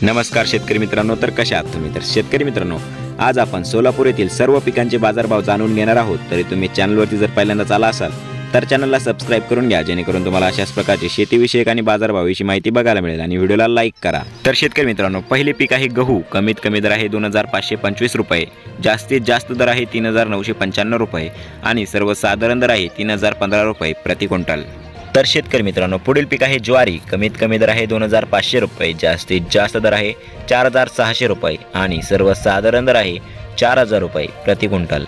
नमस्कार शेतकरी मित्रांनो, तर कशा आहात तुम्ही? तर शेतकरी मित्रांनो, आज आपण सोलापूर येथील सर्व पिकांचे बाजारभाव जाणून घेणार आहोत। तरी तुम्ही चॅनलवरती जर पहिल्यांदाच आला असाल तर चॅनलला सबस्क्राइब करून घ्या, जेणेकरून तुम्हाला अशाच प्रकारची शेतीविषयक आणि बाजारभावाविषयी माहिती बघायला मिळेल। आणि व्हिडिओला लाईक करा। तर शेतकरी मित्रांनो, पहिले पीक आहे गहू। कमीत कमी दर आहे 2525 रुपये, जास्तीत जास्त दर आहे 3995 रुपये आणि सर्वसाधारण दर आहे 3015 रुपये प्रति क्विंटल। तर शेतकरी मित्रांनो, पुढील पीक आहे ज्वारी। कमीत कमी दर आहे 2500 रुपये, जास्तीत जास्त दर आहे 4600 रुपये आणि सर्वसाधारण दर आहे 4000 रुपये प्रति क्विंटल।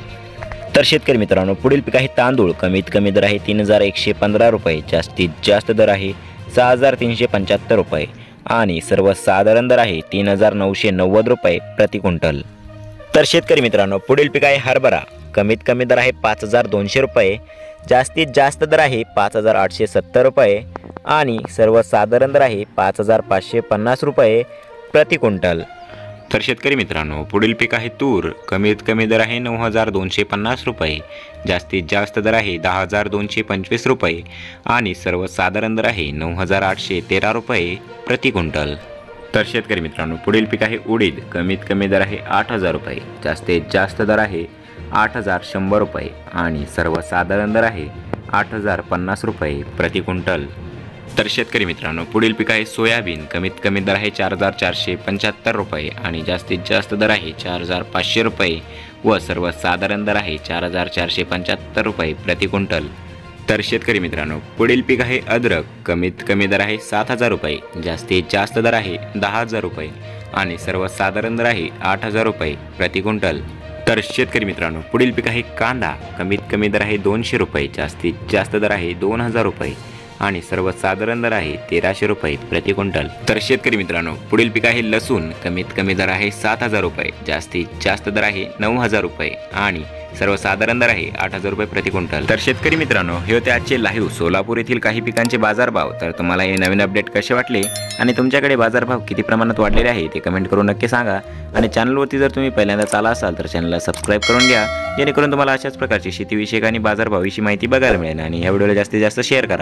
तर शेतकरी मित्रांनो, पुढील पीक आहे तांदूळ। कमीत कमी दर आहे 3115 रुपये, जास्तीत जास्त दर आहे 6375 रुपये आणि सर्वसाधारण दर आहे 3990 रुपये प्रति क्विंटल। तर शेतकरी मित्रांनो, पुढील पीक आहे हरभरा। कमीत कमी दर आहे 5200 रुपये, जास्तीत जास्त दर आहे 5870 रुपये आणि सर्वसाधारण दर आहे 5550 रुपये प्रति क्विंटल। तर शेतकरी मित्रांनो, पुढील पीक आहे तूर। कमीत कमी दर आहे 9250 रुपये, जास्तीत जास्त दर आहे 10225 रुपये आणि सर्वसाधारण दर आहे 9813 रुपये प्रति क्विंटल। तर शेतकरी मित्रांनो, पुढील पीक आहे उडीद। कमीत कमी दर आहे 8000 रुपये, जास्तीत जास्त दर आहे 8100 रुपये आणि सर्वसाधारण दर आहे 8050 रुपये प्रति क्विंटल। तर शेतकरी मित्रांनो, पुढील पीक आहे सोयाबीन। कमीत कमी दर आहे 4475 रुपये आणि जास्तीत जास्त दर आहे 4500 रुपये व सर्वसाधारण दर आहे 4475 रुपये प्रति क्विंटल। तर शेतकरी मित्रांनो, पुढील पीक आहे अद्रक। कमीत कमी दर आहे 7000 रुपये, जास्तीत जास्त दर आहे 10000 रुपये आणि सर्वसाधारण दर आहे 8000 रुपये प्रति क्विंटल। तर शेतकरी मित्रांनो, पुढील पीक आहे कांदा। कमीत कमी दर आहे 200 रुपये, जास्तीत जास्त दर आहे 2000 रुपये आणि सर्वसाधारण दर आहे 1300 रुपये प्रति क्विंटल। तर शेतकरी मित्रांनो, पुढील पीक आहे लसूण। कमीत कमी दर आहे 7000 रुपये, जास्तीत जास्त दर आहे 9000 रुपये आणि सर्वसाधारण दर आहे 8000 रुपये प्रति क्विंटल। तर शेतकरी मित्रांनो, हे होते आजचे लाईव्ह सोलापूर येथील काही पिकांचे बाजारभाव। तर तुम्हाला हे नवीन अपडेट कसे वाटले आणि तुमच्याकडे बाजारभाव किती प्रमाणात वाढलेले आहे ते कमेंट करून नक्की सांगा। आणि चॅनलवरती जर तुम्ही पहिल्यांदाच आला असाल तर चॅनलला सबस्क्राइब करून घ्या, जेणेकरून तुम्हाला अशाच प्रकारची शेतीविषयक आणि बाजारभावाविषयी माहिती बघायला मिळेल। आणि या व्हिडिओला जास्तीत जास्त शेअर करा।